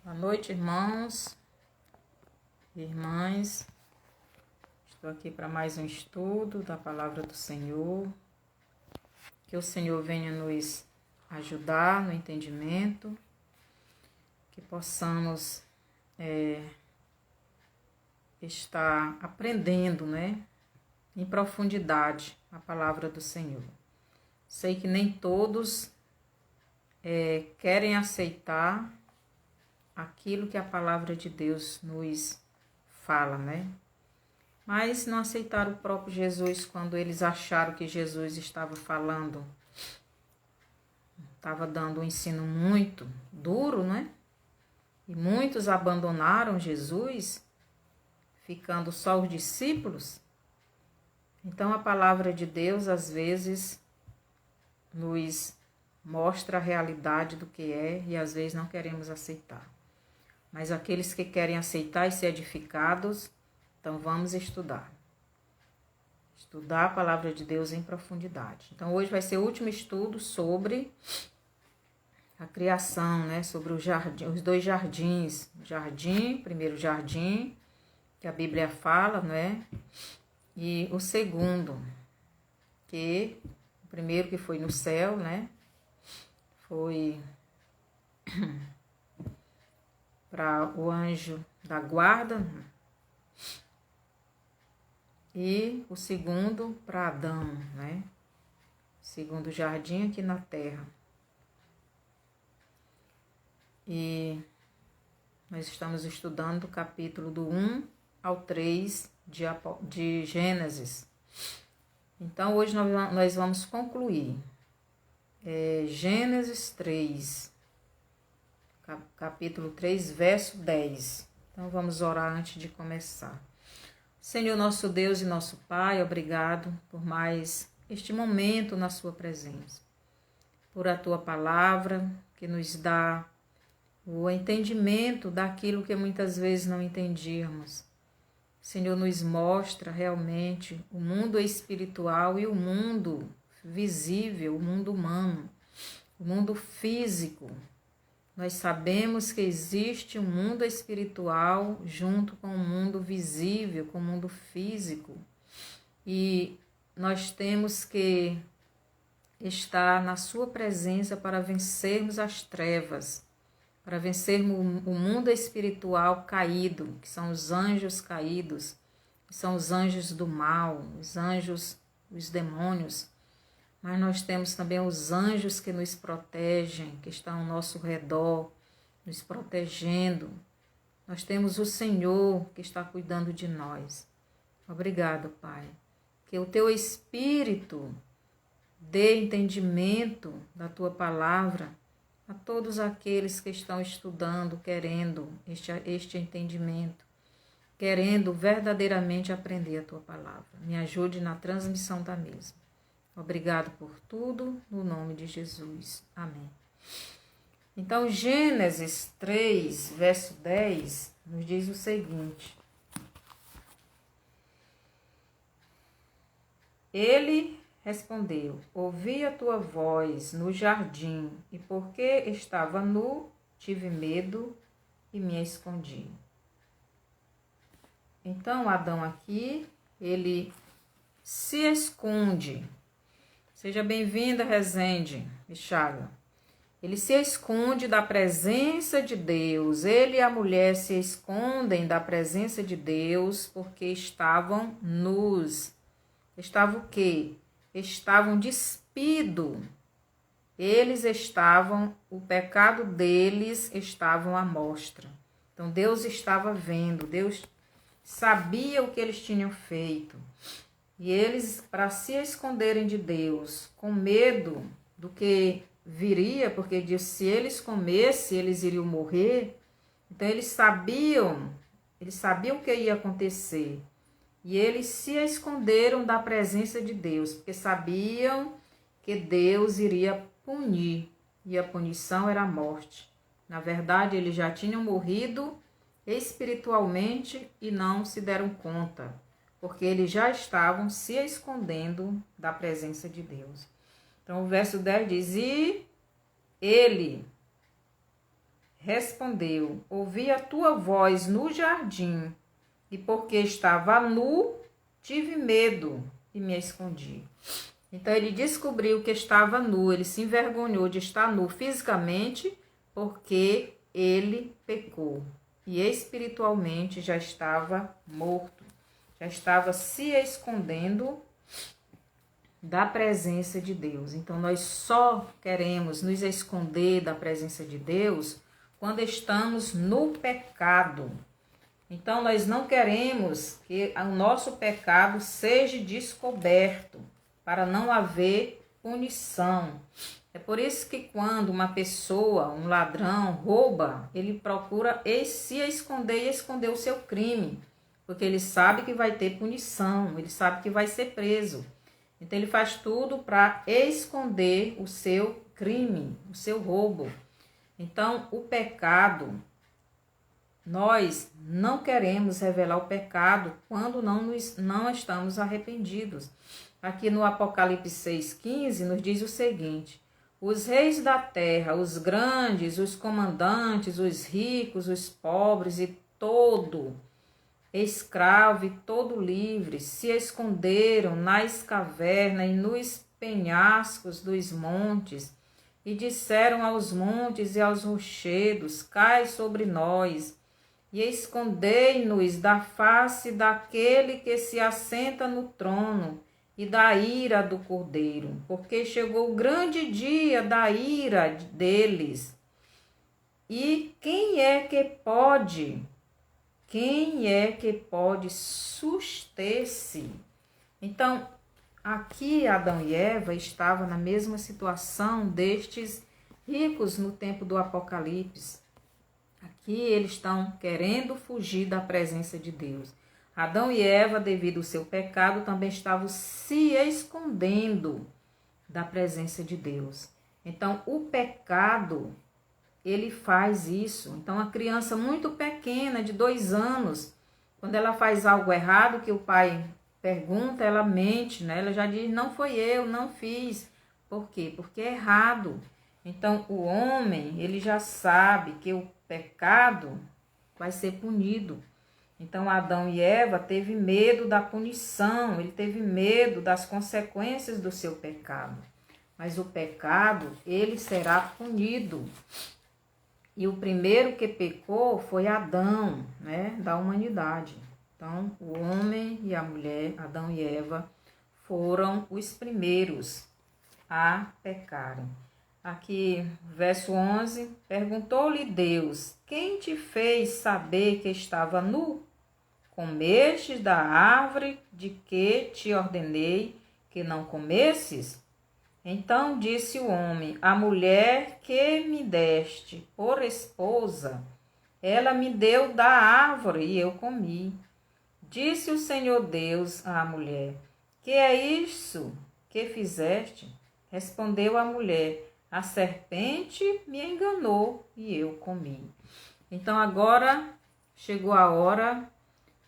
Boa noite, irmãos e irmãs. Estou aqui para mais um estudo da Palavra do Senhor. Que o Senhor venha nos ajudar no entendimento, que possamos estar aprendendo, em profundidade a Palavra do Senhor. Sei que nem todos querem aceitar aquilo que a Palavra de Deus nos fala, Mas não aceitaram o próprio Jesus quando eles acharam que Jesus estava falando, estava dando um ensino muito duro, E muitos abandonaram Jesus, ficando só os discípulos. Então a Palavra de Deus, às vezes, nos mostra a realidade do que é e às vezes não queremos aceitar. Mas aqueles que querem aceitar e ser edificados, então vamos estudar. Estudar a Palavra de Deus em profundidade. Então hoje vai ser o último estudo sobre a criação, sobre o jardim, os dois jardins. Primeiro jardim, que a Bíblia fala, E o segundo, o primeiro que foi no céu, Foi para o anjo da guarda, e o segundo para Adão, Segundo jardim aqui na terra. E nós estamos estudando o capítulo do 1 ao 3 de Gênesis. Então hoje nós vamos concluir Gênesis 3, capítulo 3, verso 10. Então vamos orar antes de começar. Senhor nosso Deus e nosso Pai, obrigado por mais este momento na sua presença, por a tua palavra que nos dá o entendimento daquilo que muitas vezes não entendíamos. Senhor, nos mostra realmente o mundo espiritual e o mundo visível, o mundo humano, o mundo físico. Nós sabemos que existe um mundo espiritual junto com o mundo visível, com o mundo físico. E nós temos que estar na sua presença para vencermos as trevas, para vencermos o mundo espiritual caído, que são os anjos caídos, que são os anjos do mal, os anjos, os demônios. Mas nós temos também os anjos que nos protegem, que estão ao nosso redor, nos protegendo. Nós temos o Senhor que está cuidando de nós. Obrigado, Pai. Que o Teu Espírito dê entendimento da Tua palavra a todos aqueles que estão estudando, querendo este entendimento, querendo verdadeiramente aprender a Tua palavra. Me ajude na transmissão da mesma. Obrigado por tudo, no nome de Jesus. Amém. Então, Gênesis 3, verso 10, nos diz o seguinte. Ele respondeu: ouvi a tua voz no jardim, e porque estava nu, tive medo e me escondi. Então, Adão aqui, ele se esconde. Seja bem-vinda, Rezende e Chaga. Ele se esconde da presença de Deus. Ele e a mulher se escondem da presença de Deus porque estavam nus. Estavam o quê? Estavam despidos. O pecado deles estavam à mostra. Então Deus estava vendo, Deus sabia o que eles tinham feito. E eles, para se esconderem de Deus, com medo do que viria, porque disse, se eles comessem, eles iriam morrer. Então eles sabiam o que ia acontecer. E eles se esconderam da presença de Deus, porque sabiam que Deus iria punir. E a punição era a morte. Na verdade, eles já tinham morrido espiritualmente e não se deram conta, porque eles já estavam se escondendo da presença de Deus. Então o verso 10 diz, e ele respondeu: ouvi a tua voz no jardim, e porque estava nu, tive medo e me escondi. Então ele descobriu que estava nu, ele se envergonhou de estar nu fisicamente, porque ele pecou. E espiritualmente já estava morto, já estava se escondendo da presença de Deus. Então nós só queremos nos esconder da presença de Deus quando estamos no pecado. Então nós não queremos que o nosso pecado seja descoberto, para não haver punição. É por isso que quando uma pessoa, um ladrão, rouba, ele procura se esconder e esconder o seu crime, porque ele sabe que vai ter punição, ele sabe que vai ser preso. Então ele faz tudo para esconder o seu crime, o seu roubo. Então o pecado, nós não queremos revelar o pecado quando não estamos arrependidos. Aqui no Apocalipse 6,15 nos diz o seguinte: os reis da terra, os grandes, os comandantes, os ricos, os pobres e todo escravo e todo livre se esconderam nas cavernas e nos penhascos dos montes e disseram aos montes e aos rochedos: cai sobre nós e escondei-nos da face daquele que se assenta no trono e da ira do Cordeiro, porque chegou o grande dia da ira deles. E quem é que pode suster-se? Então, aqui Adão e Eva estavam na mesma situação destes ricos no tempo do Apocalipse. Aqui eles estão querendo fugir da presença de Deus. Adão e Eva, devido ao seu pecado, também estavam se escondendo da presença de Deus. Então, o pecado, ele faz isso. Então, a criança muito pequena, de 2 anos, quando ela faz algo errado, que o pai pergunta, ela mente, né? Ela já diz: não foi eu, não fiz. Por quê? Porque é errado. Então, o homem, ele já sabe que o pecado vai ser punido. Então, Adão e Eva teve medo da punição, ele teve medo das consequências do seu pecado. Mas o pecado, ele será punido. E o primeiro que pecou foi Adão, né, da humanidade. Então, o homem e a mulher, Adão e Eva, foram os primeiros a pecarem. Aqui, verso 11, perguntou-lhe Deus: quem te fez saber que estava nu? Comestes da árvore de que te ordenei que não comesses? Então disse o homem: a mulher que me deste por esposa, ela me deu da árvore e eu comi. Disse o Senhor Deus à mulher: que é isso que fizeste? Respondeu a mulher: a serpente me enganou e eu comi. Então agora chegou a hora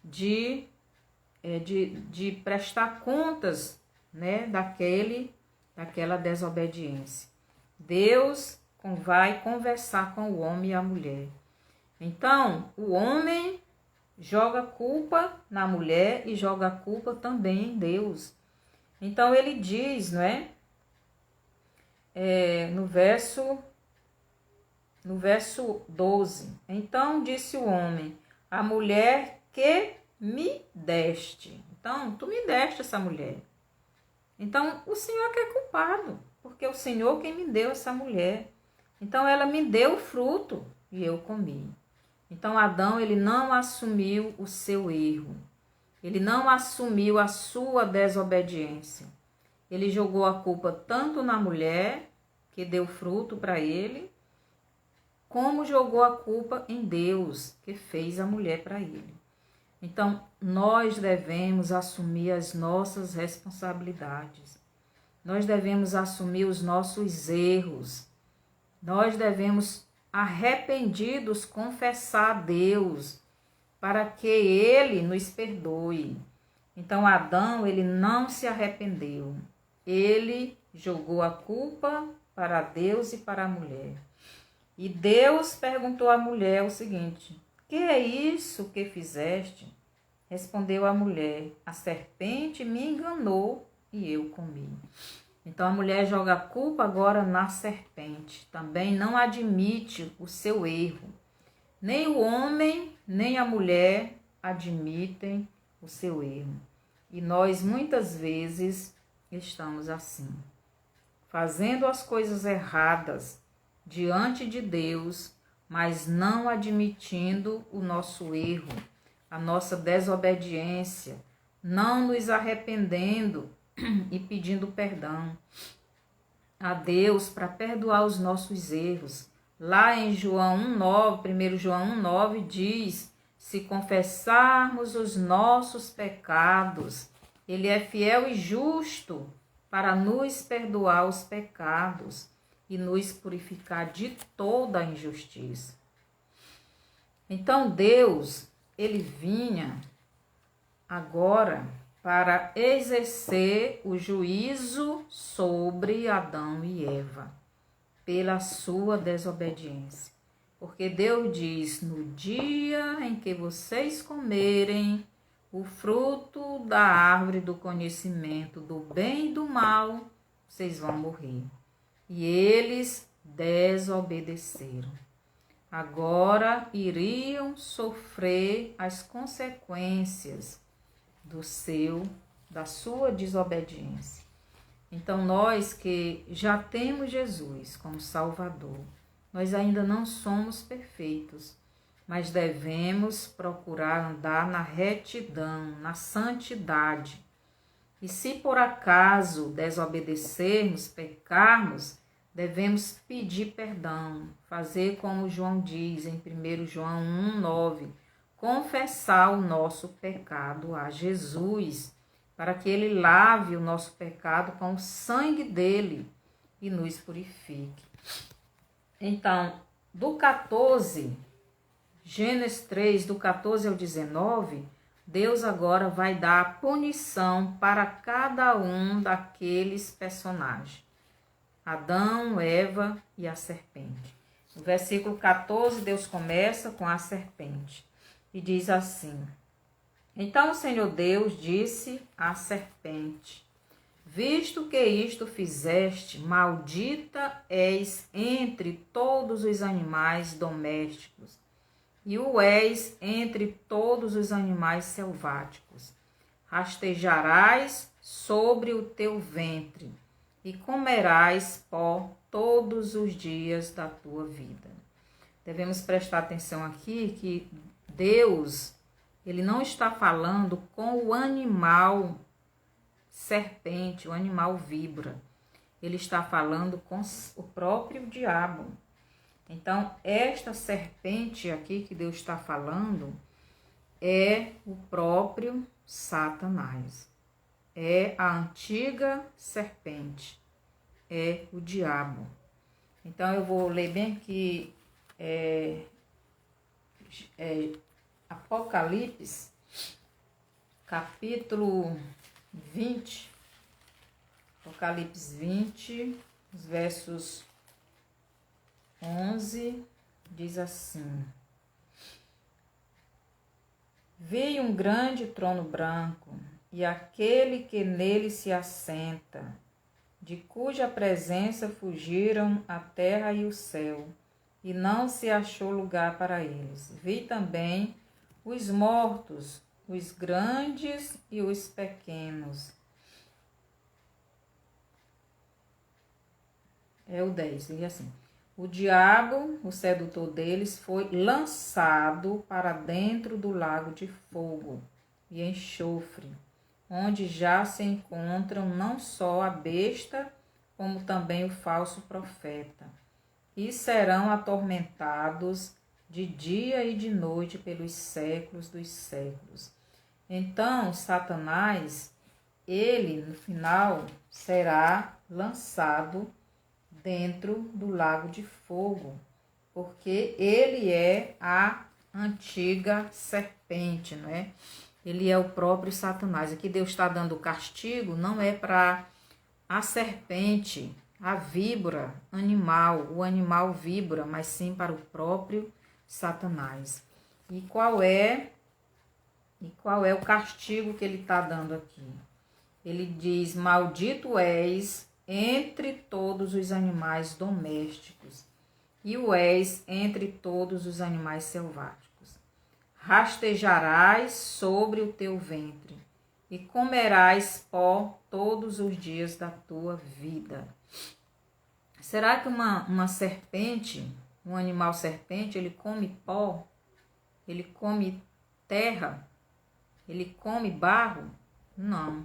de prestar contas, né, daquela desobediência. Deus vai conversar com o homem e a mulher. Então, o homem joga culpa na mulher e joga culpa também em Deus. Então, ele diz, não é? No verso 12. Então, disse o homem: a mulher que me deste. Então, tu me deste essa mulher. Então, o Senhor que é culpado, porque é o Senhor quem me deu essa mulher. Então, ela me deu o fruto e eu comi. Então, Adão, ele não assumiu o seu erro. Ele não assumiu a sua desobediência. Ele jogou a culpa tanto na mulher, que deu fruto para ele, como jogou a culpa em Deus, que fez a mulher para ele. Então, nós devemos assumir as nossas responsabilidades. Nós devemos assumir os nossos erros. Nós devemos, arrependidos, confessar a Deus para que Ele nos perdoe. Então, Adão, ele não se arrependeu. Ele jogou a culpa para Deus e para a mulher. E Deus perguntou à mulher o seguinte: que é isso que fizeste? Respondeu a mulher: a serpente me enganou e eu comi. Então a mulher joga a culpa agora na serpente. Também não admite o seu erro. Nem o homem, nem a mulher admitem o seu erro. E nós muitas vezes estamos assim, fazendo as coisas erradas diante de Deus, mas não admitindo o nosso erro, a nossa desobediência, não nos arrependendo e pedindo perdão a Deus para perdoar os nossos erros. Lá em João 1,9, 1 João 1,9 diz: se confessarmos os nossos pecados, Ele é fiel e justo para nos perdoar os pecados e nos purificar de toda a injustiça. Então Deus, Ele vinha agora para exercer o juízo sobre Adão e Eva, pela sua desobediência. Porque Deus diz: no dia em que vocês comerem o fruto da árvore do conhecimento do bem e do mal, vocês vão morrer. E eles desobedeceram. Agora iriam sofrer as consequências da sua desobediência. Então nós que já temos Jesus como Salvador, nós ainda não somos perfeitos, mas devemos procurar andar na retidão, na santidade. E se por acaso desobedecermos, pecarmos, devemos pedir perdão, fazer como João diz em 1 João 1,9, confessar o nosso pecado a Jesus, para que Ele lave o nosso pecado com o sangue dele e nos purifique. Então, do 14, Gênesis 3, do 14 ao 19, Deus agora vai dar a punição para cada um daqueles personagens: Adão, Eva e a serpente. No versículo 14, Deus começa com a serpente e diz assim: então o Senhor Deus disse à serpente: visto que isto fizeste, maldita és entre todos os animais domésticos, e o és entre todos os animais selváticos. Rastejarás sobre o teu ventre, e comerás pó todos os dias da tua vida. Devemos prestar atenção aqui que Deus, Ele não está falando com o animal serpente, o animal víbora. Ele está falando com o próprio diabo. Então, esta serpente aqui que Deus está falando é o próprio Satanás. É a antiga serpente. É o diabo. Então, eu vou ler bem aqui Apocalipse, capítulo 20, Apocalipse 20, os versos 11, diz assim: vi um grande trono branco, e aquele que nele se assenta, de cuja presença fugiram a terra e o céu, e não se achou lugar para eles. Vi também os mortos, os grandes e os pequenos. É o 10, diz assim: o diabo, o sedutor deles, foi lançado para dentro do lago de fogo e enxofre, onde já se encontram não só a besta, como também o falso profeta, e serão atormentados de dia e de noite pelos séculos dos séculos. Então, Satanás, ele, no final, será lançado dentro do lago de fogo, porque ele é a antiga serpente, não é? Ele é o próprio Satanás. Aqui Deus está dando castigo, não é para a serpente, a víbora animal, o animal víbora, mas sim para o próprio Satanás. E qual é o castigo que ele está dando aqui? Ele diz: maldito és entre todos os animais domésticos, e o és entre todos os animais selváticos. Rastejarás sobre o teu ventre, e comerás pó todos os dias da tua vida. Será que uma serpente, um animal serpente, ele come pó? Ele come terra? Ele come barro? Não.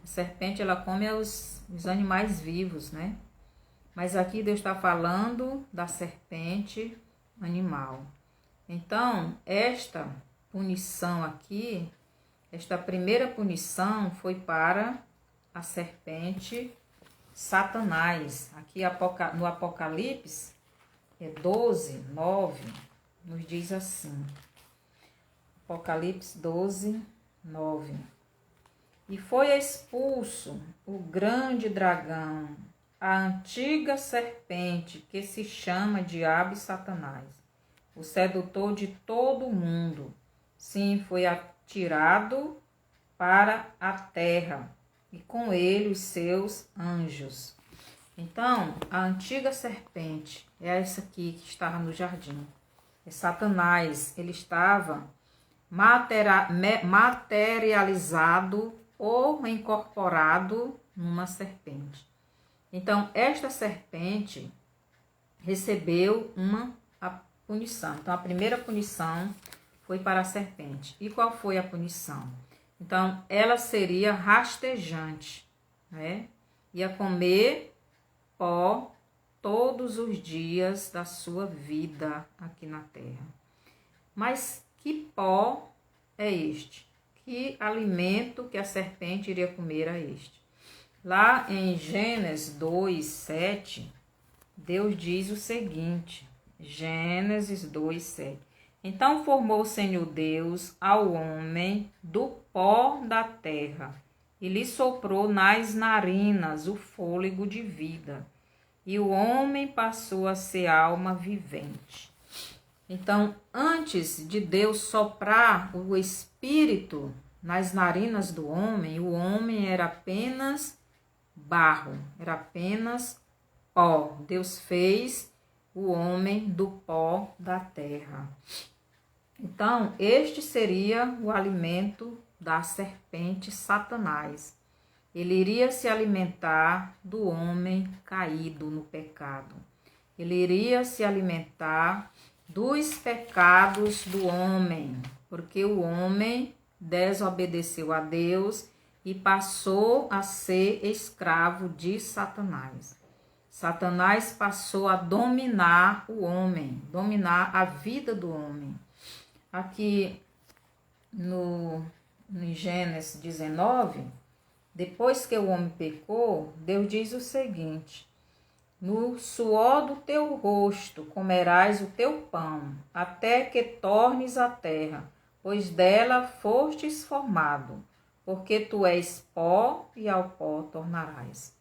A serpente, ela come os animais vivos, né? Mas aqui Deus está falando da serpente animal. Então, esta punição aqui, esta primeira punição foi para a serpente Satanás. Aqui no Apocalipse 12, 9, nos diz assim. Apocalipse 12, 9. E foi expulso o grande dragão, a antiga serpente, que se chama Diabo e Satanás, o sedutor de todo o mundo. Sim, foi atirado para a terra, e com ele os seus anjos. Então, a antiga serpente é essa aqui que estava no jardim. É Satanás. Ele estava materializado ou incorporado numa serpente. Então, esta serpente recebeu a punição. Então, a primeira punição foi para a serpente. E qual foi a punição? Então, ela seria rastejante, né? Ia comer pó todos os dias da sua vida aqui na terra. Mas que pó é este? Que alimento que a serpente iria comer é este? Lá em Gênesis 2, 7, Deus diz o seguinte, Gênesis 2, 7. Então formou o Senhor Deus ao homem do pó da terra e lhe soprou nas narinas o fôlego de vida, e o homem passou a ser alma vivente. Então, antes de Deus soprar o espírito nas narinas do homem, o homem era apenas barro, era apenas pó. Deus fez o homem do pó da terra. Então, este seria o alimento da serpente Satanás. Ele iria se alimentar do homem caído no pecado. Ele iria se alimentar dos pecados do homem, porque o homem desobedeceu a Deus e passou a ser escravo de Satanás. Satanás passou a dominar o homem, dominar a vida do homem. Aqui no Gênesis 19, depois que o homem pecou, Deus diz o seguinte: no suor do teu rosto comerás o teu pão, até que tornes a terra, pois dela fostes formado, porque tu és pó e ao pó tornarás.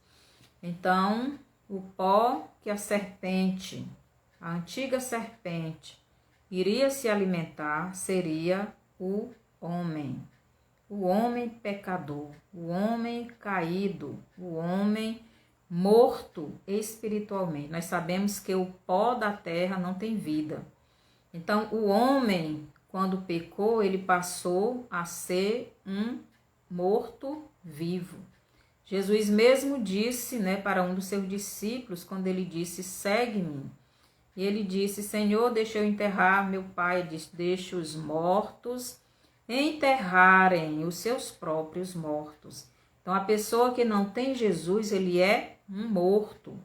Então, o pó que a serpente, a antiga serpente, iria se alimentar seria o homem pecador, o homem caído, o homem morto espiritualmente. Nós sabemos que o pó da terra não tem vida. Então, o homem, quando pecou, ele passou a ser um morto vivo. Jesus mesmo disse, né, para um dos seus discípulos, quando ele disse, segue-me. E ele disse, Senhor, deixa eu enterrar meu pai. Ele disse, deixa os mortos enterrarem os seus próprios mortos. Então, a pessoa que não tem Jesus, ele é um morto.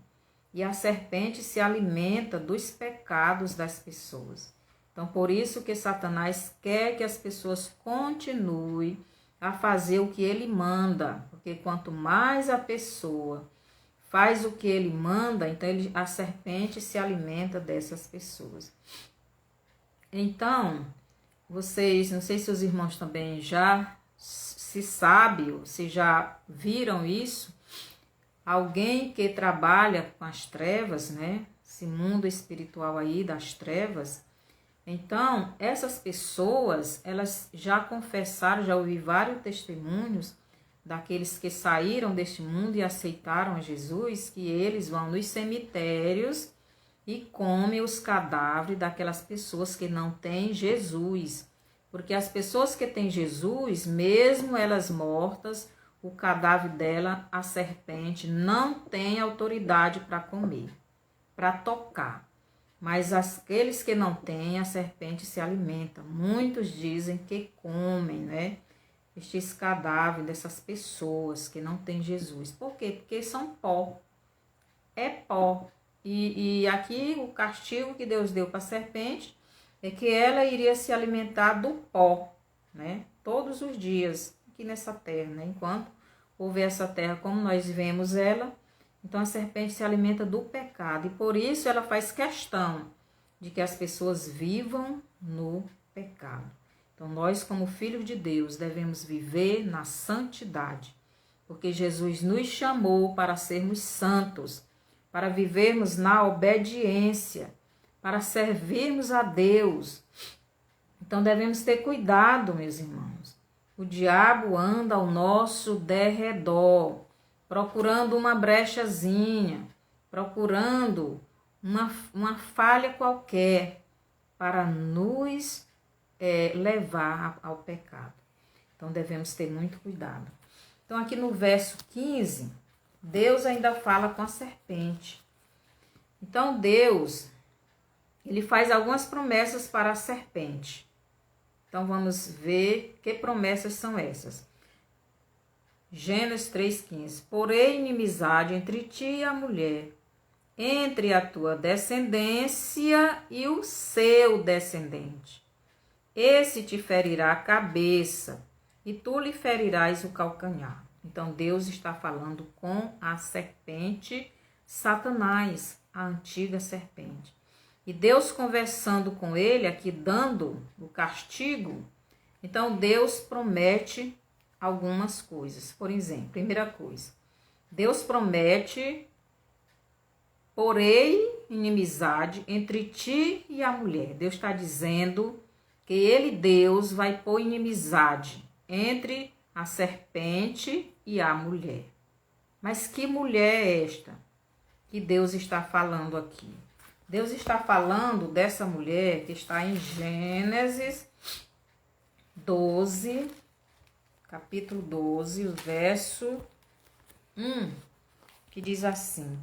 E a serpente se alimenta dos pecados das pessoas. Então, por isso que Satanás quer que as pessoas continuem a fazer o que ele manda. Porque quanto mais a pessoa faz o que ele manda, então a serpente se alimenta dessas pessoas. Então, vocês, não sei se os irmãos também já se sabem, se já viram isso, alguém que trabalha com as trevas, né? Esse mundo espiritual aí das trevas. Então, essas pessoas, elas já confessaram, já ouvi vários testemunhos daqueles que saíram deste mundo e aceitaram a Jesus, que eles vão nos cemitérios e comem os cadáveres daquelas pessoas que não têm Jesus. Porque as pessoas que têm Jesus, mesmo elas mortas, o cadáver dela, a serpente, não tem autoridade para comer, para tocar. Mas aqueles que não têm, a serpente se alimenta. Muitos dizem que comem, né? Estes cadáveres dessas pessoas que não têm Jesus. Por quê? Porque são pó. É pó. E aqui o castigo que Deus deu para a serpente é que ela iria se alimentar do pó, né? Todos os dias aqui nessa terra, né? Enquanto houver essa terra como nós vemos ela, então a serpente se alimenta do pecado. E por isso ela faz questão de que as pessoas vivam no pecado. Então nós, como filhos de Deus, devemos viver na santidade, porque Jesus nos chamou para sermos santos, para vivermos na obediência, para servirmos a Deus. Então devemos ter cuidado, meus irmãos. O diabo anda ao nosso derredor, procurando uma brechazinha, procurando uma falha qualquer para nos levar ao pecado. Então devemos ter muito cuidado. Então aqui no verso 15, Deus ainda fala com a serpente. Então Deus, ele faz algumas promessas para a serpente. Então vamos ver que promessas são essas. Gênesis 3,15. Porém, inimizade entre ti e a mulher, entre a tua descendência e o seu descendente. Esse te ferirá a cabeça, e tu lhe ferirás o calcanhar. Então, Deus está falando com a serpente Satanás, a antiga serpente. E Deus conversando com ele, aqui dando o castigo, então Deus promete algumas coisas. Por exemplo, primeira coisa, Deus promete, porém, inimizade entre ti e a mulher. Deus está dizendo que ele, Deus, vai pôr inimizade entre a serpente e a mulher. Mas que mulher é esta que Deus está falando aqui? Deus está falando dessa mulher que está em Gênesis 12, capítulo 12, o verso 1, que diz assim: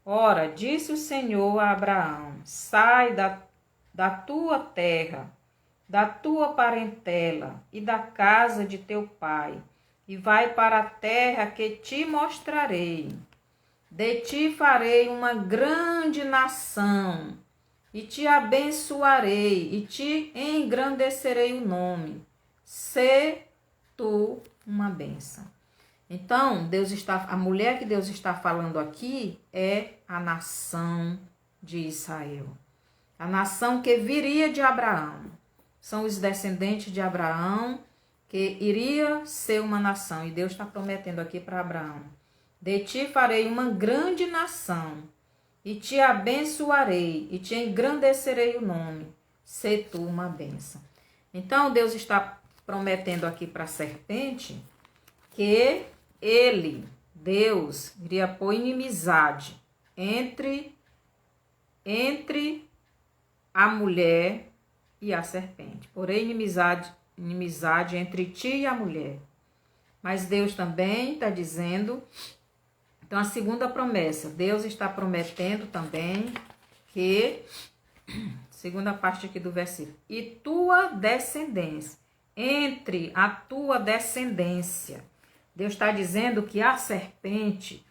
Ora, disse o Senhor a Abraão, sai da tua terra, da tua parentela e da casa de teu pai, e vai para a terra que te mostrarei. De ti farei uma grande nação, e te abençoarei, e te engrandecerei o nome. Sê tu uma bênção. Então, a mulher que Deus está falando aqui é a nação de Israel. A nação que viria de Abraão. São os descendentes de Abraão que iria ser uma nação. E Deus está prometendo aqui para Abraão: de ti farei uma grande nação, e te abençoarei, e te engrandecerei o nome. Sê tu uma bênção. Então, Deus está prometendo aqui para a serpente que ele, Deus, iria pôr inimizade entre a mulher e a serpente. Porém, inimizade entre ti e a mulher. Mas Deus também está dizendo. Então, a segunda promessa, Deus está prometendo também que, segunda parte aqui do versículo, e tua descendência, entre a tua descendência. Deus está dizendo que a serpente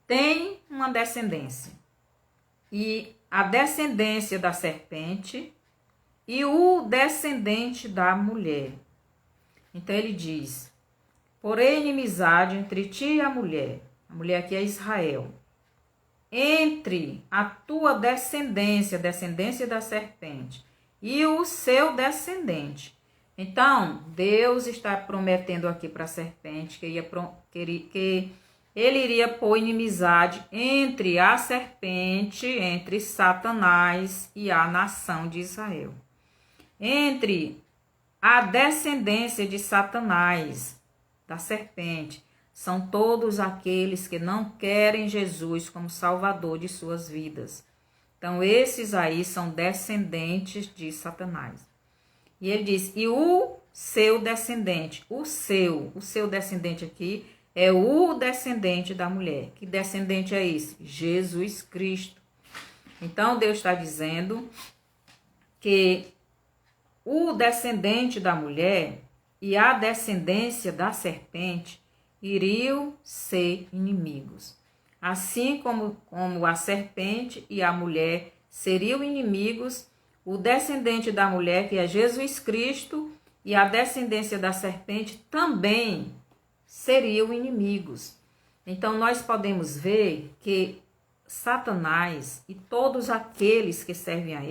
tem uma descendência. E a descendência da serpente e o descendente da mulher. Então ele diz: porém, inimizade entre ti e a mulher aqui é Israel, entre a tua descendência, descendência da serpente, e o seu descendente. Então, Deus está prometendo aqui para a serpente que ele iria pôr inimizade entre a serpente, entre Satanás e a nação de Israel. Entre a descendência de Satanás, da serpente, são todos aqueles que não querem Jesus como Salvador de suas vidas. Então, esses aí são descendentes de Satanás. E ele diz, e o seu descendente, o seu descendente aqui é o descendente da mulher. Que descendente é esse? Jesus Cristo. Então, Deus está dizendo que o descendente da mulher e a descendência da serpente iriam ser inimigos. Assim como a serpente e a mulher seriam inimigos, o descendente da mulher, que é Jesus Cristo, e a descendência da serpente também seriam inimigos. Então, nós podemos ver que Satanás e todos aqueles que servem a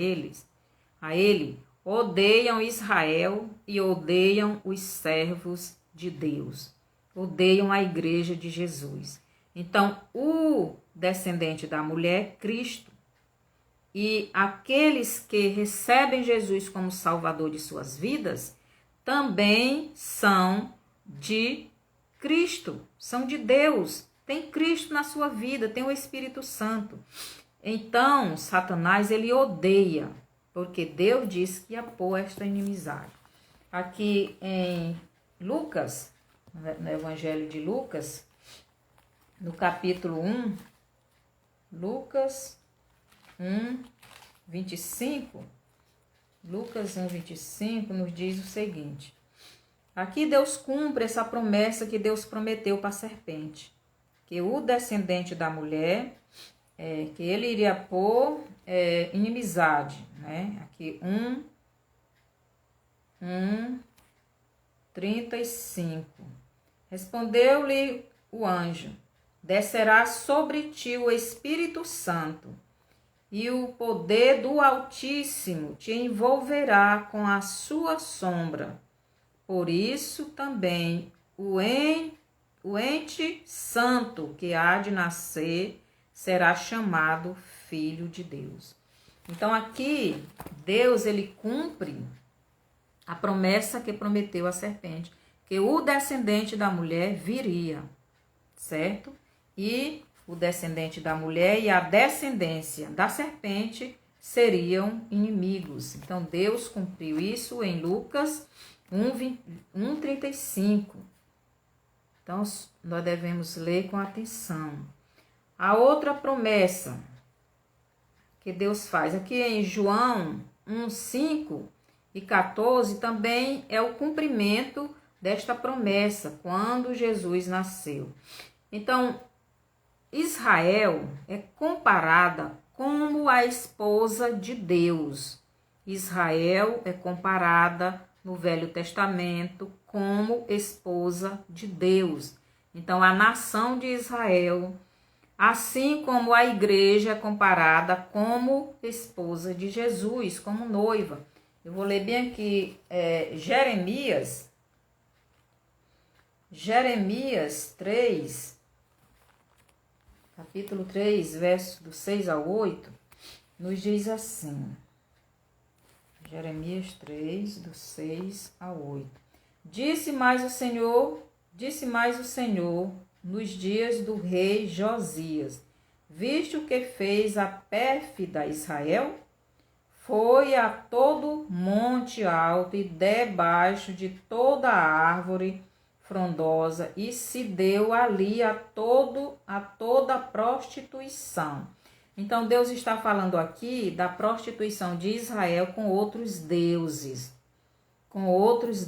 ele, odeiam Israel e odeiam os servos de Deus. Odeiam a igreja de Jesus. Então, o descendente da mulher, Cristo, e aqueles que recebem Jesus como Salvador de suas vidas, também são de Cristo, são de Deus. Tem Cristo na sua vida, tem o Espírito Santo. Então, Satanás, ele odeia, porque Deus disse que ia pôr esta inimizade. Aqui em Lucas, no Evangelho de Lucas, no capítulo 1, Lucas 1, 25, Lucas 1, 25 nos diz o seguinte: aqui Deus cumpre essa promessa que Deus prometeu para a serpente, que o descendente da mulher, que ele iria pôr inimizade, né? Aqui 35. Respondeu-lhe o anjo: descerá sobre ti o Espírito Santo, e o poder do Altíssimo te envolverá com a sua sombra. Por isso também o ente santo que há de nascer será chamado Filho de Deus. Então aqui Deus, ele cumpre a promessa que prometeu à serpente, que o descendente da mulher viria, certo? E o descendente da mulher e a descendência da serpente seriam inimigos. Então Deus cumpriu isso em Lucas 1:35. Então nós devemos ler com atenção. A outra promessa que Deus faz aqui em João 1:5 e 14 também é o cumprimento desta promessa quando Jesus nasceu. Então, Israel é comparada como a esposa de Deus. Israel é comparada no Velho Testamento como esposa de Deus. Então, a nação de Israel, assim como a igreja, é comparada como esposa de Jesus, como noiva. Eu vou ler bem aqui Jeremias 3, capítulo 3, verso do 6 ao 8, nos diz assim. Jeremias 3, do 6 ao 8. Disse mais o Senhor, nos dias do rei Josias: viste o que fez a pérfida Israel? Foi a todo monte alto e debaixo de toda árvore frondosa, e se deu ali a toda prostituição. Então Deus está falando aqui da prostituição de Israel com outros deuses. Os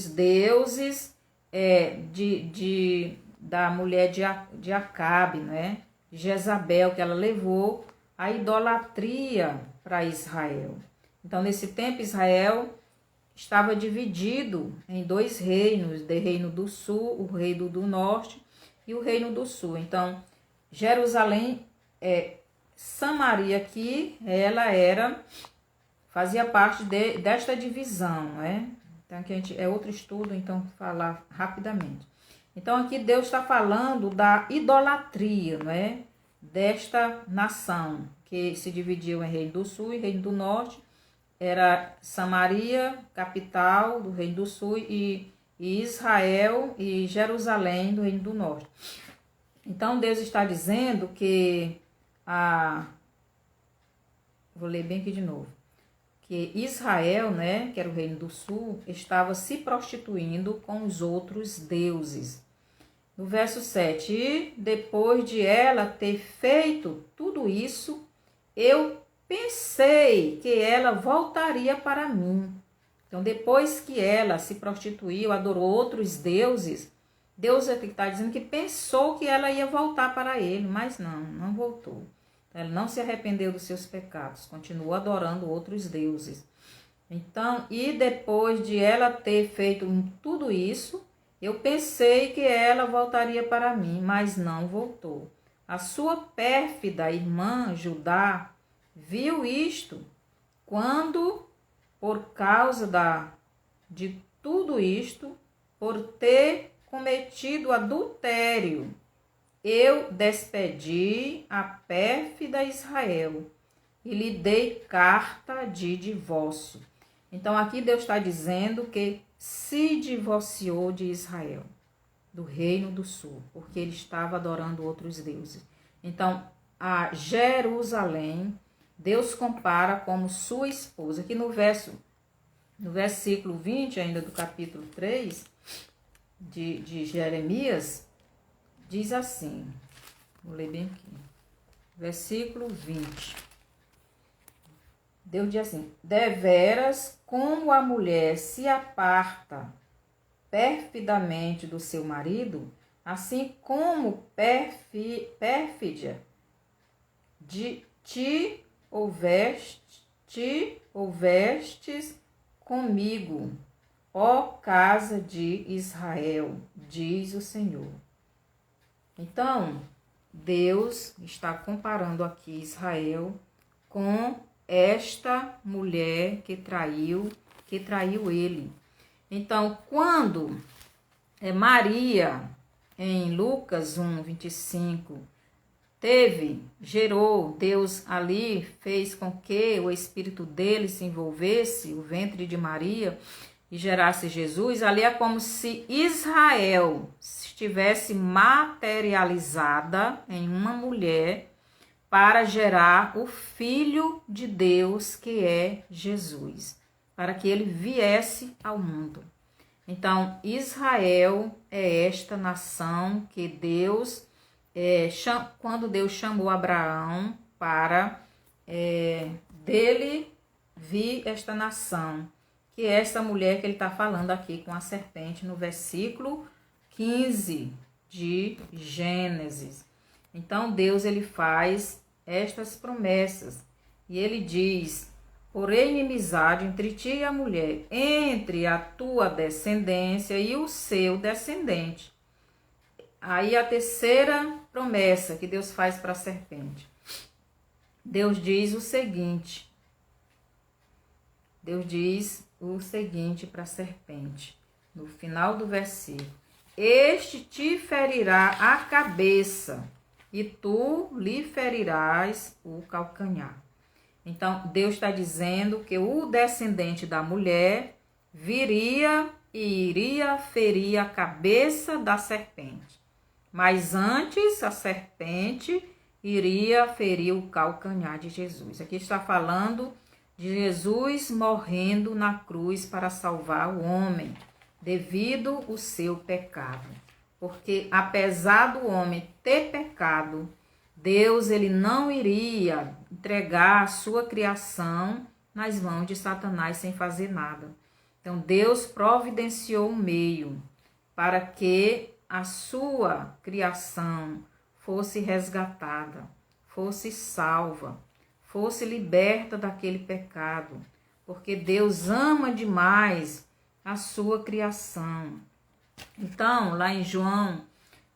deuses da mulher de Acabe, né? Jezabel, que ela levou a idolatria para Israel. Então, nesse tempo, Israel estava dividido em dois reinos, o reino do sul, o reino do norte e o reino do sul. Então, Jerusalém, Samaria aqui, ela fazia parte desta divisão, né? Então, aqui é outro estudo, então, falar rapidamente. Então aqui Deus está falando da idolatria, não é? Desta nação que se dividiu em Reino do Sul e Reino do Norte. Era Samaria, capital do Reino do Sul, e Israel e Jerusalém do Reino do Norte. Então Deus está dizendo que vou ler bem aqui de novo. Que Israel, né, que era o Reino do Sul, estava se prostituindo com os outros deuses. No verso 7, e depois de ela ter feito tudo isso, eu pensei que ela voltaria para mim. Então, depois que ela se prostituiu, adorou outros deuses, Deus está dizendo que pensou que ela ia voltar para ele, mas não voltou. Ela não se arrependeu dos seus pecados, continuou adorando outros deuses. Então, e depois de ela ter feito tudo isso, eu pensei que ela voltaria para mim, mas não voltou. A sua pérfida irmã Judá viu isto quando, por causa de tudo isto, por ter cometido adultério, eu despedi a pérfida Israel e lhe dei carta de divórcio. Então aqui Deus está dizendo que se divorciou de Israel, do Reino do Sul, porque ele estava adorando outros deuses. Então a Jerusalém, Deus compara como sua esposa. Aqui no versículo 20, ainda do capítulo 3 de Jeremias, diz assim, vou ler bem aqui, versículo 20. Deus diz assim: deveras, como a mulher se aparta perfidamente do seu marido, assim como pérfidia de ti houvestes comigo, ó casa de Israel, diz o Senhor. Então, Deus está comparando aqui Israel com esta mulher que traiu ele. Então, quando Maria, em Lucas 1:25, gerou, Deus ali fez com que o espírito dele se envolvesse, o ventre de Maria, e gerasse Jesus, ali é como se Israel estivesse materializada em uma mulher para gerar o Filho de Deus, que é Jesus, para que ele viesse ao mundo. Então, Israel é esta nação que Deus, quando Deus chamou Abraão para dele vir esta nação, que é essa mulher que ele está falando aqui com a serpente no versículo 15 de Gênesis. Então, Deus ele faz estas promessas e ele diz: porém inimizade entre ti e a mulher, entre a tua descendência e o seu descendente. Aí a terceira promessa que Deus faz para a serpente. Deus diz o seguinte para a serpente, no final do versículo: este te ferirá a cabeça e tu lhe ferirás o calcanhar. Então, Deus está dizendo que o descendente da mulher viria e iria ferir a cabeça da serpente. Mas antes, a serpente iria ferir o calcanhar de Jesus. Aqui está falando de Jesus morrendo na cruz para salvar o homem, devido ao seu pecado. Porque apesar do homem ter pecado, Deus ele não iria entregar a sua criação nas mãos de Satanás sem fazer nada. Então Deus providenciou um meio para que a sua criação fosse resgatada, fosse salva, fosse liberta daquele pecado, porque Deus ama demais a sua criação. Então, lá em João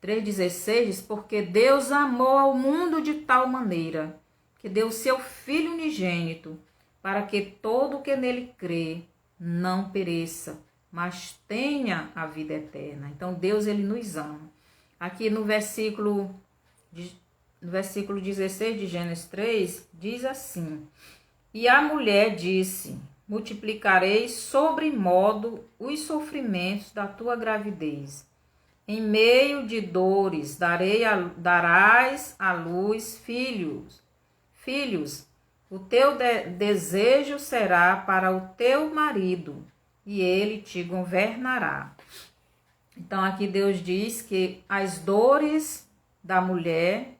3,16 diz: porque Deus amou ao mundo de tal maneira que deu seu Filho unigênito, para que todo o que nele crê não pereça, mas tenha a vida eterna. Então Deus, ele nos ama. Aqui no versículo 16 de Gênesis 3, diz assim: E a mulher disse: multiplicarei sobremodo os sofrimentos da tua gravidez. Em meio de dores darás à luz filhos. O teu desejo será para o teu marido, e ele te governará. Então aqui Deus diz que as dores da mulher,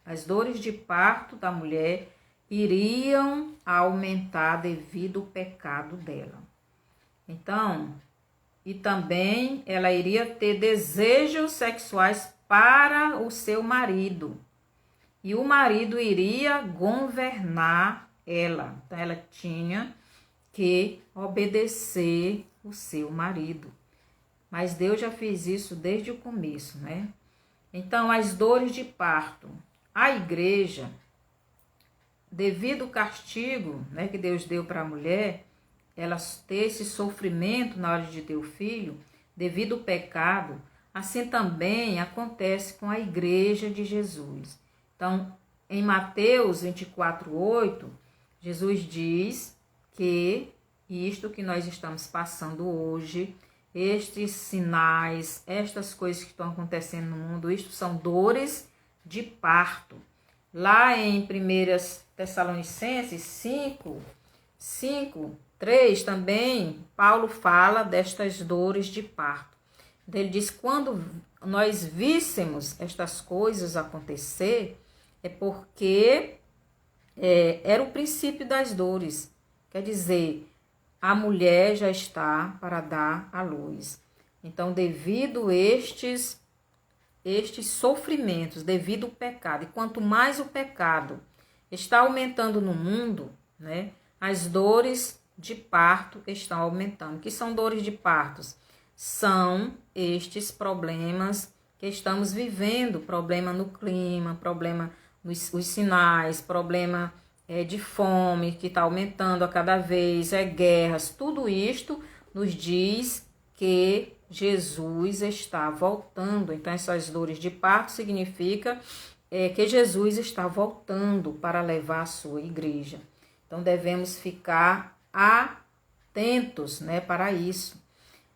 as dores de parto da mulher, iriam aumentar devido ao pecado dela. Então, e também ela iria ter desejos sexuais para o seu marido. E o marido iria governar ela. Então, ela tinha que obedecer o seu marido. Mas Deus já fez isso desde o começo, né? Então, as dores de parto. A igreja, devido ao castigo, né, que Deus deu para a mulher, ela ter esse sofrimento na hora de ter o filho, devido ao pecado, assim também acontece com a igreja de Jesus. Então, em Mateus 24:8, Jesus diz que isto que nós estamos passando hoje, estes sinais, estas coisas que estão acontecendo no mundo, isto são dores de parto. Lá em 1 Tessalonicenses 5:3 também, Paulo fala destas dores de parto. Ele diz: quando nós víssemos estas coisas acontecer, é porque era o princípio das dores. Quer dizer, a mulher já está para dar à luz. Então, devido a estes sofrimentos, devido ao pecado, e quanto mais o pecado está aumentando no mundo, né, as dores de parto estão aumentando. O que são dores de partos? São estes problemas que estamos vivendo, problema no clima, problema nos sinais, problema de fome que está aumentando a cada vez, guerras, tudo isto nos diz que Jesus está voltando. Então, essas dores de parto significa que Jesus está voltando para levar a sua igreja. Então, devemos ficar atentos, né, para isso.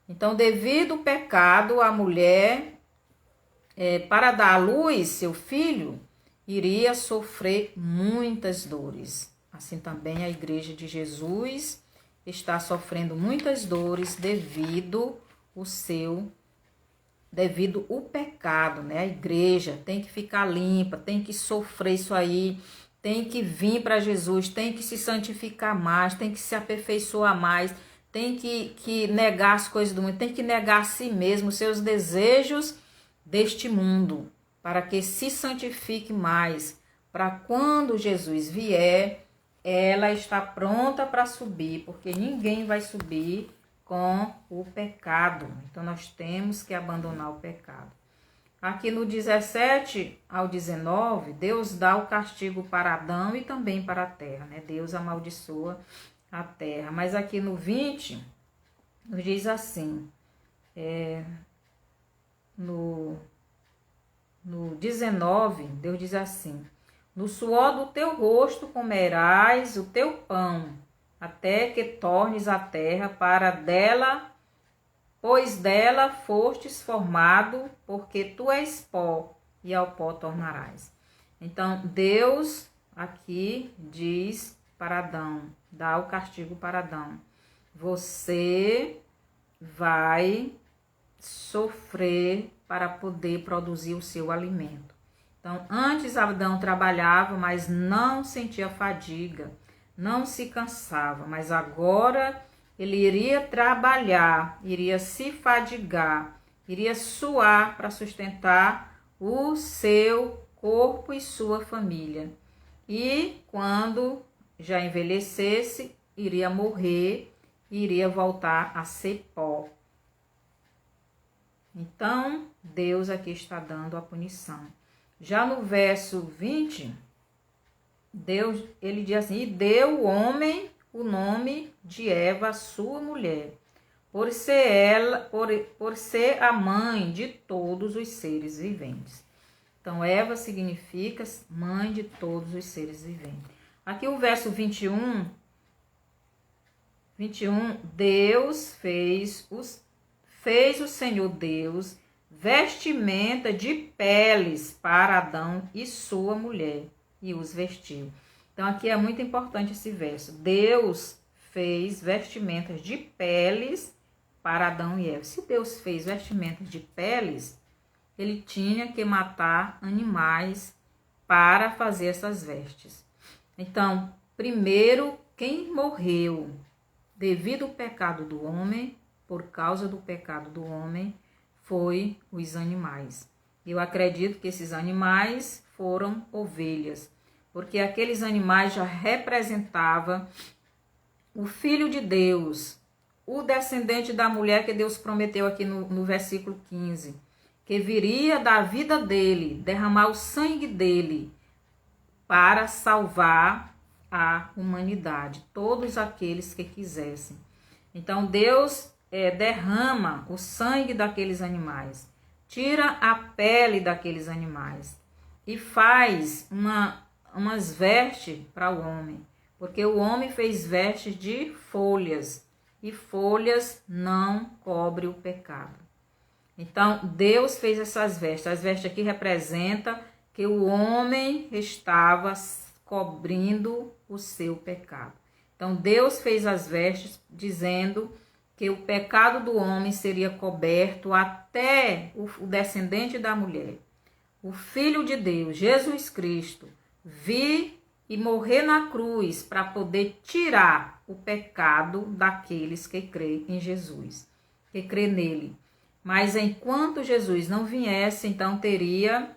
Então, devido ao pecado, a mulher, para dar à luz seu filho, iria sofrer muitas dores. Assim também a igreja de Jesus está sofrendo muitas dores devido ao pecado, né? A igreja tem que ficar limpa, tem que sofrer isso aí, tem que vir para Jesus, tem que se santificar mais, tem que se aperfeiçoar mais, tem que negar as coisas do mundo, tem que negar a si mesmo, os seus desejos deste mundo, para que se santifique mais, para quando Jesus vier, ela está pronta para subir, porque ninguém vai subir com o pecado. Então, nós temos que abandonar o pecado. Aqui no 17 ao 19, Deus dá o castigo para Adão e também para a terra, né? Deus amaldiçoa a terra. Mas aqui no 20, nos diz assim, no 19, Deus diz assim: no suor do teu rosto comerás o teu pão, até que tornes a terra para dela, pois dela fostes formado, porque tu és pó, e ao pó tornarás. Então, Deus aqui diz para Adão, dá o castigo para Adão: você vai sofrer para poder produzir o seu alimento. Então, antes Adão trabalhava, mas não sentia fadiga, não se cansava, mas agora ele iria trabalhar, iria se fadigar, iria suar para sustentar o seu corpo e sua família. E quando já envelhecesse, iria morrer, iria voltar a ser pó. Então, Deus aqui está dando a punição. Já no verso 20, Deus, ele diz assim: e deu o homem o nome de Eva, sua mulher, por ser a mãe de todos os seres viventes. Então, Eva significa mãe de todos os seres viventes. Aqui o verso 21, Deus fez o Senhor Deus vestimenta de peles para Adão e sua mulher, e os vestiu. Então, aqui é muito importante esse verso. Deus fez vestimentas de peles para Adão e Eva. Se Deus fez vestimentas de peles, ele tinha que matar animais para fazer essas vestes. Então, primeiro, quem morreu devido ao pecado do homem, por causa do pecado do homem, foi os animais. Eu acredito que esses animais foram ovelhas, porque aqueles animais já representavam o Filho de Deus, o descendente da mulher que Deus prometeu aqui no versículo 15, que viria da vida dele, derramar o sangue dele para salvar a humanidade, todos aqueles que quisessem. Então Deus derrama o sangue daqueles animais, tira a pele daqueles animais e faz umas vestes para o homem, porque o homem fez vestes de folhas, e folhas não cobrem o pecado. Então, Deus fez essas vestes. As vestes aqui representam que o homem estava cobrindo o seu pecado. Então, Deus fez as vestes dizendo que o pecado do homem seria coberto até o descendente da mulher, o Filho de Deus, Jesus Cristo, vir e morrer na cruz para poder tirar o pecado daqueles que creem em Jesus, que crê nele. Mas enquanto Jesus não viesse, então teria,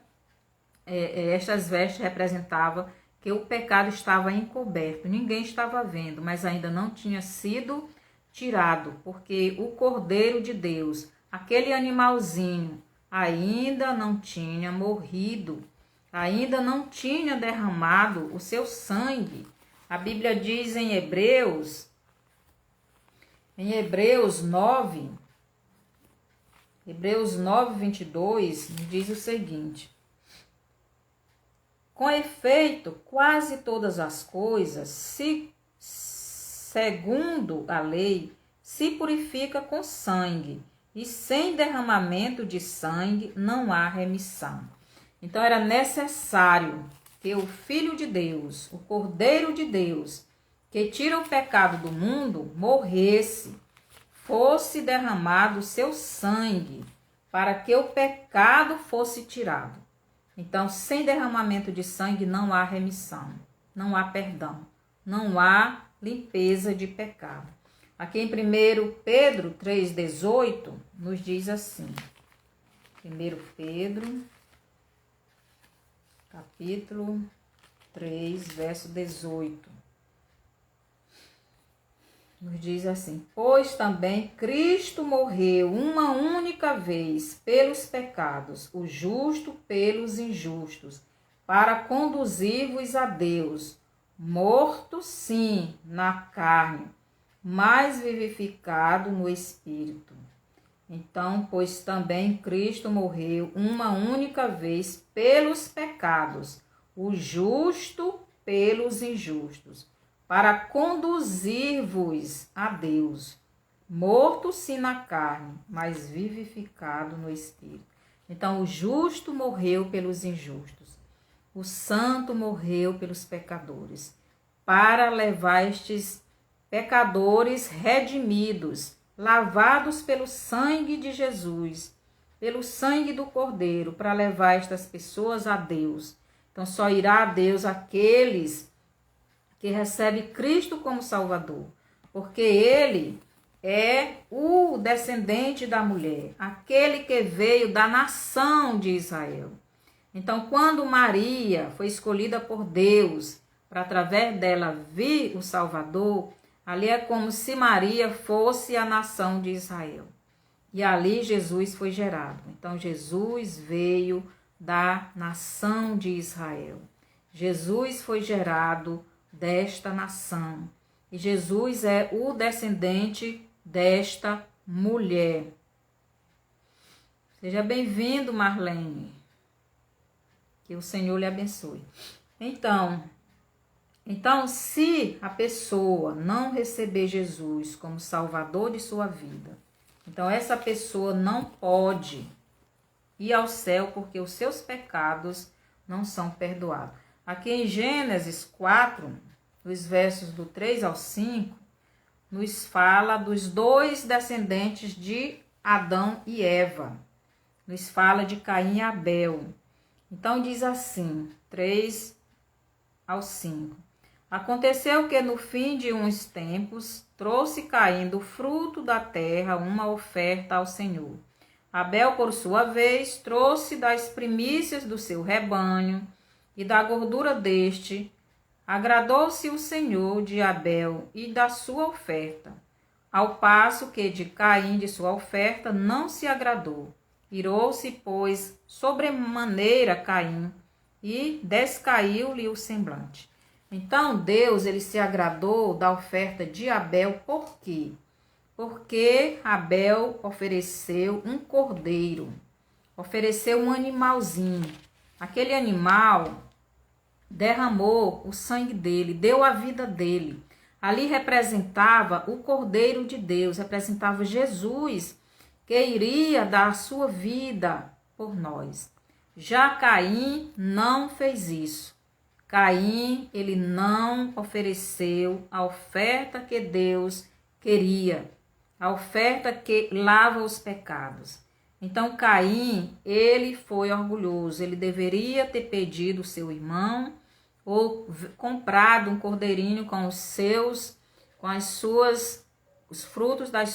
estas vestes representavam que o pecado estava encoberto, ninguém estava vendo, mas ainda não tinha sido tirado, porque o Cordeiro de Deus, aquele animalzinho, ainda não tinha morrido, ainda não tinha derramado o seu sangue. A Bíblia diz em Hebreus 9, 22, diz o seguinte: com efeito, quase todas as coisas, segundo a lei, se purifica com sangue, e sem derramamento de sangue não há remissão. Então era necessário que o Filho de Deus, o Cordeiro de Deus, que tira o pecado do mundo, morresse, fosse derramado o seu sangue, para que o pecado fosse tirado. Então, sem derramamento de sangue não há remissão, não há perdão, não há limpeza de pecado. Aqui em 1 Pedro 3,18 nos diz assim, 1 Pedro, capítulo 3, verso 18, nos diz assim: pois também Cristo morreu uma única vez pelos pecados, o justo pelos injustos, para conduzir-vos a Deus, morto sim na carne, mas vivificado no Espírito. Então, pois também Cristo morreu uma única vez pelos pecados, o justo pelos injustos, para conduzir-vos a Deus, morto sim na carne, mas vivificado no Espírito. Então, o justo morreu pelos injustos, o santo morreu pelos pecadores, para levar estes pecadores redimidos, lavados pelo sangue de Jesus, pelo sangue do Cordeiro, para levar estas pessoas a Deus. Então, só irá a Deus aqueles que recebem Cristo como Salvador, porque ele é o descendente da mulher, aquele que veio da nação de Israel. Então, quando Maria foi escolhida por Deus, para através dela vir o Salvador, ali é como se Maria fosse a nação de Israel. E ali Jesus foi gerado. Então, Jesus veio da nação de Israel. Jesus foi gerado desta nação. E Jesus é o descendente desta mulher. Seja bem-vindo, Marlene. Que o Senhor lhe abençoe. Então, se a pessoa não receber Jesus como Salvador de sua vida, então essa pessoa não pode ir ao céu porque os seus pecados não são perdoados. Aqui em Gênesis 4, nos versos do 3 ao 5, nos fala dos dois descendentes de Adão e Eva. Nos fala de Caim e Abel. Então diz assim, 3 ao 5. Aconteceu que no fim de uns tempos, trouxe Caim do fruto da terra uma oferta ao Senhor. Abel, por sua vez, trouxe das primícias do seu rebanho e da gordura deste. Agradou-se o Senhor de Abel e da sua oferta, ao passo que de Caim de sua oferta não se agradou. Irou-se, pois, sobremaneira Caim, e descaiu-lhe o semblante. Então Deus ele se agradou da oferta de Abel, por quê? Porque Abel ofereceu um cordeiro, ofereceu um animalzinho. Aquele animal derramou o sangue dele, deu a vida dele. Ali representava o Cordeiro de Deus, representava Jesus, que iria dar a sua vida por nós. Já Caim não fez isso. Caim, ele não ofereceu a oferta que Deus queria, a oferta que lava os pecados. Então Caim, ele foi orgulhoso, ele deveria ter pedido seu irmão ou comprado um cordeirinho com os frutos da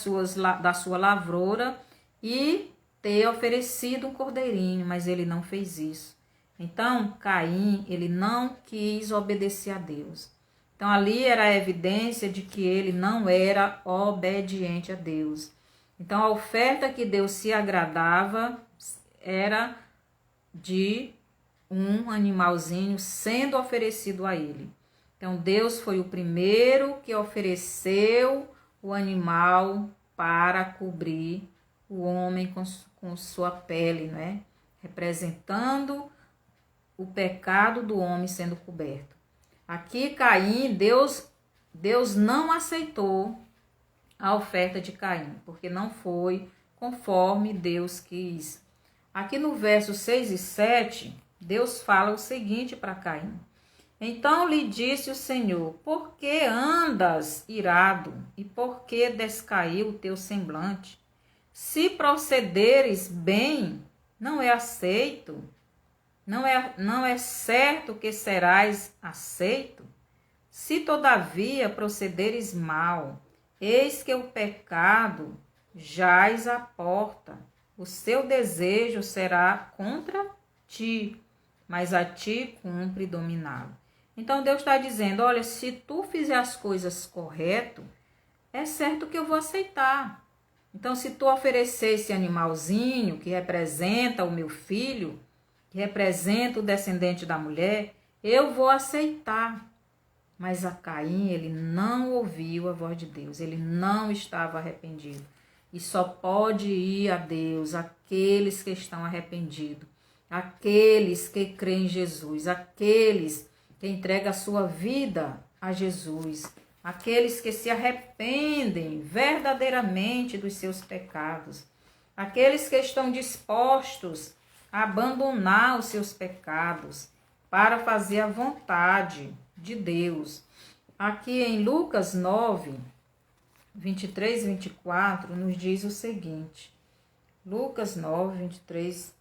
sua lavoura e ter oferecido um cordeirinho, mas ele não fez isso. Então Caim, ele não quis obedecer a Deus. Então ali era a evidência de que ele não era obediente a Deus. Então a oferta que Deus se agradava era de um animalzinho sendo oferecido a ele. Então Deus foi o primeiro que ofereceu o animal para cobrir o homem com sua pele, né? Representando o pecado do homem sendo coberto. Aqui Caim, Deus não aceitou a oferta de Caim, porque não foi conforme Deus quis. Aqui no verso 6 e 7, Deus fala o seguinte para Caim. Então lhe disse o Senhor, por que andas irado e por que descaiu o teu semblante? Se procederes bem, não é aceito, não é certo que serás aceito? Se todavia procederes mal, eis que o pecado jaz à porta, o seu desejo será contra ti, mas a ti cumpre dominá-lo. Então Deus está dizendo, olha, se tu fizer as coisas correto, é certo que eu vou aceitar. Então se tu oferecer esse animalzinho que representa o meu filho, que representa o descendente da mulher, eu vou aceitar. Mas a Caim, ele não ouviu a voz de Deus, ele não estava arrependido. E só pode ir a Deus aqueles que estão arrependidos, aqueles que creem em Jesus, aqueles que entregam a sua vida a Jesus, aqueles que se arrependem verdadeiramente dos seus pecados, aqueles que estão dispostos a abandonar os seus pecados para fazer a vontade de Deus. Aqui em Lucas 9, 23 e 24, nos diz o seguinte. Lucas 9, 23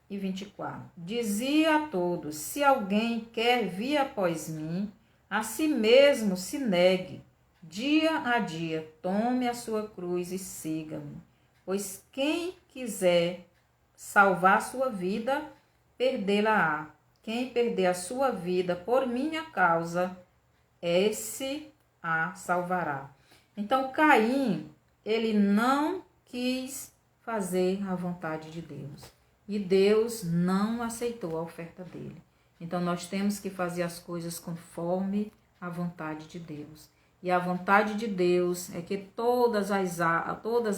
e 24. Dizia a todos, se alguém quer vir após mim, a si mesmo se negue, dia a dia, tome a sua cruz e siga-me. Pois quem quiser salvar sua vida, perdê-la-á. Quem perder a sua vida por minha causa, esse a salvará. Então Caim, ele não quis fazer a vontade de Deus. E Deus não aceitou a oferta dele. Então nós temos que fazer as coisas conforme a vontade de Deus. E a vontade de Deus é que todas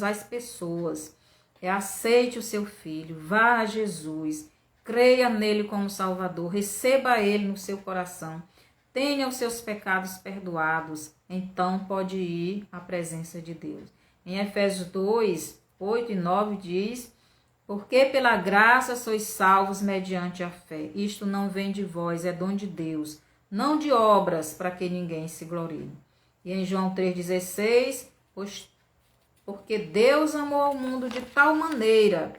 as pessoas aceite o seu Filho, vá a Jesus, creia nele como Salvador, receba ele no seu coração, tenha os seus pecados perdoados, então pode ir à presença de Deus. Em Efésios 2, 8 e 9 diz: porque pela graça sois salvos mediante a fé. Isto não vem de vós, é dom de Deus, não de obras, para que ninguém se glorie. E em João 3,16, porque Deus amou o mundo de tal maneira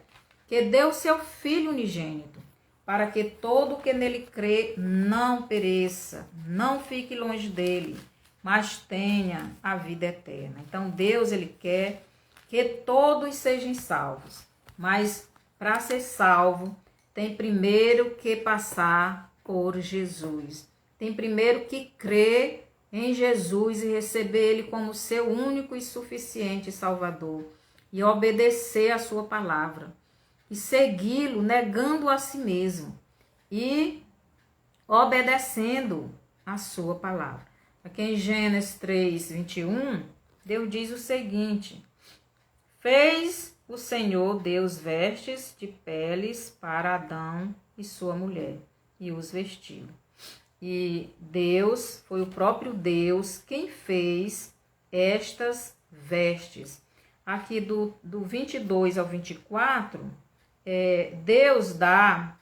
que deu seu Filho unigênito, para que todo o que nele crê não pereça, não fique longe dele, mas tenha a vida eterna. Então Deus, ele quer que todos sejam salvos, mas para ser salvo tem primeiro que passar por Jesus. Tem primeiro que crer em Jesus e receber ele como seu único e suficiente Salvador e obedecer a sua palavra e segui-lo negando a si mesmo e obedecendo a sua palavra. Aqui em Gênesis 3, 21, Deus diz o seguinte: fez o Senhor Deus vestes de peles para Adão e sua mulher e os vestiu. E Deus, foi o próprio Deus quem fez estas vestes. Aqui do 22 ao 24, Deus dá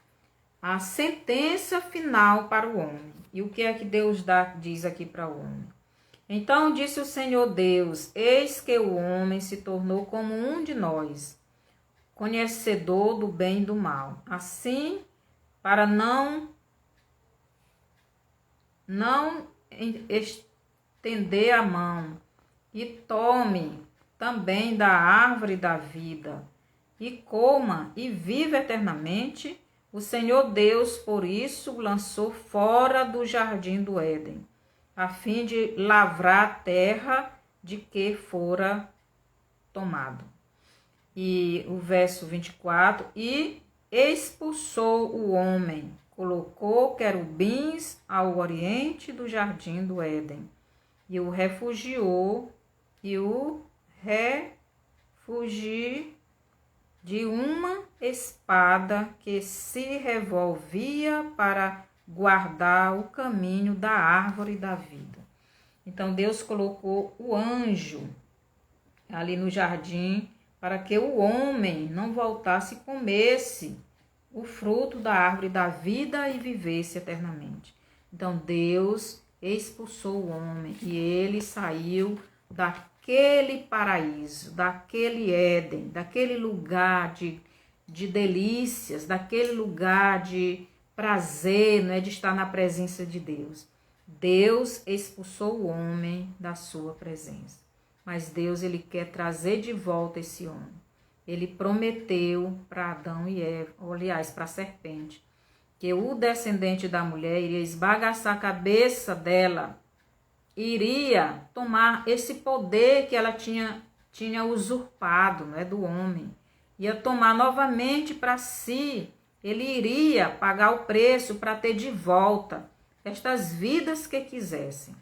a sentença final para o homem. E o que é que Deus diz aqui para o homem? Então disse o Senhor Deus: eis que o homem se tornou como um de nós, conhecedor do bem e do mal. Assim, para não estender a mão, e tome também da árvore da vida, e coma e viva eternamente, o Senhor Deus, por isso, lançou fora do jardim do Éden, a fim de lavrar a terra de que fora tomado. E o verso 24, e expulsou o homem, colocou querubins ao oriente do jardim do Éden, e o refugiou de uma espada que se revolvia para guardar o caminho da árvore da vida. Então Deus colocou o anjo ali no jardim para que o homem não voltasse e comesse o fruto da árvore da vida e vivesse eternamente. Então Deus expulsou o homem e ele saiu daquele paraíso, daquele Éden, daquele lugar de delícias, daquele lugar de prazer, né, de estar na presença de Deus. Deus expulsou o homem da sua presença. Mas Deus, ele quer trazer de volta esse homem. Ele prometeu para Adão e Eva, aliás, para a serpente, que o descendente da mulher iria esbagaçar a cabeça dela, iria tomar esse poder que ela tinha usurpado, né, do homem, ia tomar novamente para si, ele iria pagar o preço para ter de volta estas vidas que quisessem.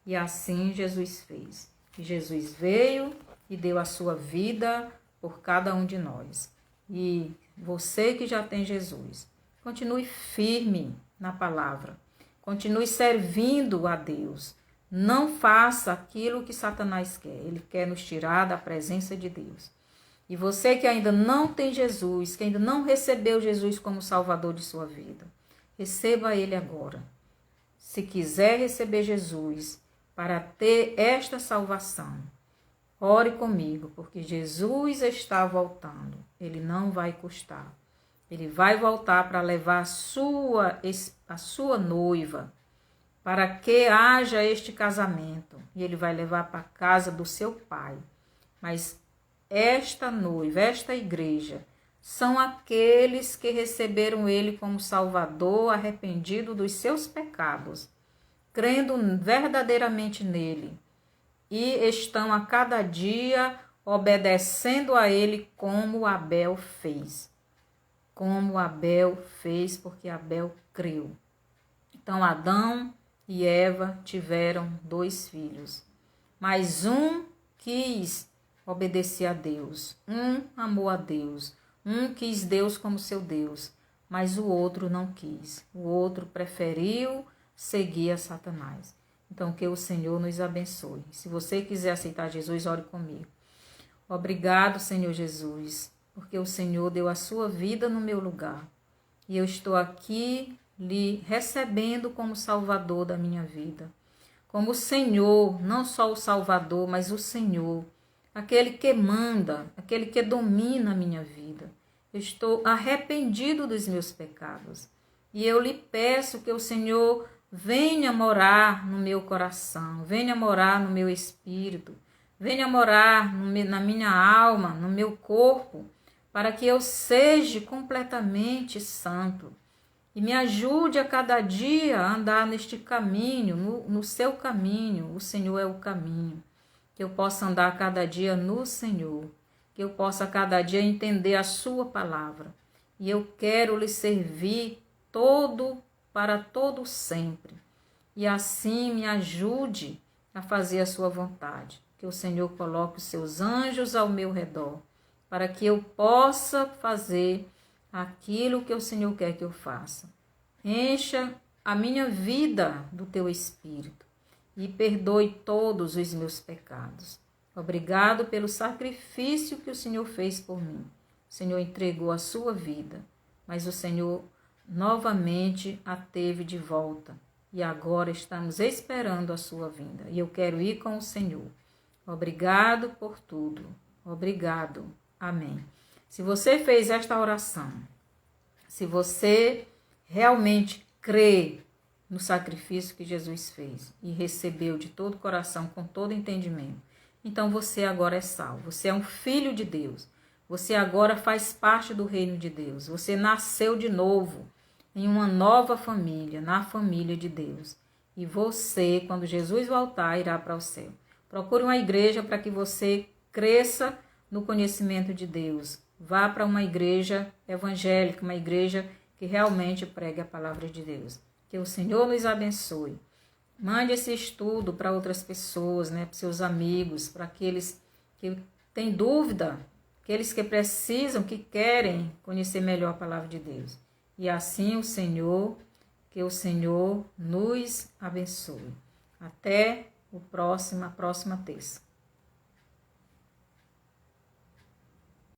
E assim Jesus fez. E Jesus veio e deu a sua vida por cada um de nós. E você que já tem Jesus, continue firme na palavra. Continue servindo a Deus. Não faça aquilo que Satanás quer. Ele quer nos tirar da presença de Deus. E você que ainda não tem Jesus, que ainda não recebeu Jesus como Salvador de sua vida, receba Ele agora. Se quiser receber Jesus para ter esta salvação, ore comigo, porque Jesus está voltando. Ele não vai custar. Ele vai voltar para levar a sua noiva, para que haja este casamento. E ele vai levar para a casa do seu pai. Mas esta noiva, esta igreja, são aqueles que receberam ele como Salvador, arrependido dos seus pecados, crendo verdadeiramente nele, e estão a cada dia obedecendo a ele como Abel fez. Como Abel fez, porque Abel creu. Então Adão e Eva tiveram 2 filhos. mas um quis obedecer a Deus, um amou a Deus, um quis Deus como seu Deus, mas o outro não quis. O outro preferiu seguir a Satanás. Então, que o Senhor nos abençoe. Se você quiser aceitar Jesus, ore comigo. Obrigado, Senhor Jesus, porque o Senhor deu a sua vida no meu lugar. E eu estou aqui lhe recebendo como Salvador da minha vida. Como o Senhor, não só o Salvador, mas o Senhor, aquele que manda, aquele que domina a minha vida. Eu estou arrependido dos meus pecados. E eu lhe peço que o Senhor venha morar no meu coração, venha morar no meu espírito, venha morar na minha alma, no meu corpo, para que eu seja completamente santo. E me ajude a cada dia a andar neste caminho, no seu caminho. O Senhor é o caminho. Que eu possa andar a cada dia no Senhor. Que eu possa a cada dia entender a sua palavra. E eu quero lhe servir para todo sempre. E assim me ajude a fazer a sua vontade. Que o Senhor coloque os seus anjos ao meu redor, para que eu possa fazer aquilo que o Senhor quer que eu faça. Encha a minha vida do teu Espírito e perdoe todos os meus pecados. Obrigado pelo sacrifício que o Senhor fez por mim. O Senhor entregou a sua vida, mas o Senhor novamente a teve de volta. E agora estamos esperando a sua vinda. E eu quero ir com o Senhor. Obrigado por tudo. Obrigado. Amém. Se você fez esta oração, se você realmente crê no sacrifício que Jesus fez e recebeu de todo o coração, com todo entendimento, então você agora é salvo. Você é um filho de Deus. Você agora faz parte do reino de Deus. Você nasceu de novo em uma nova família, na família de Deus. E você, quando Jesus voltar, irá para o céu. Procure uma igreja para que você cresça no conhecimento de Deus. Vá para uma igreja evangélica, uma igreja que realmente pregue a palavra de Deus. Que o Senhor nos abençoe. Mande esse estudo para outras pessoas, para seus amigos, para aqueles que têm dúvida, aqueles que precisam, que querem conhecer melhor a palavra de Deus. E assim que o Senhor nos abençoe. Até a próxima terça.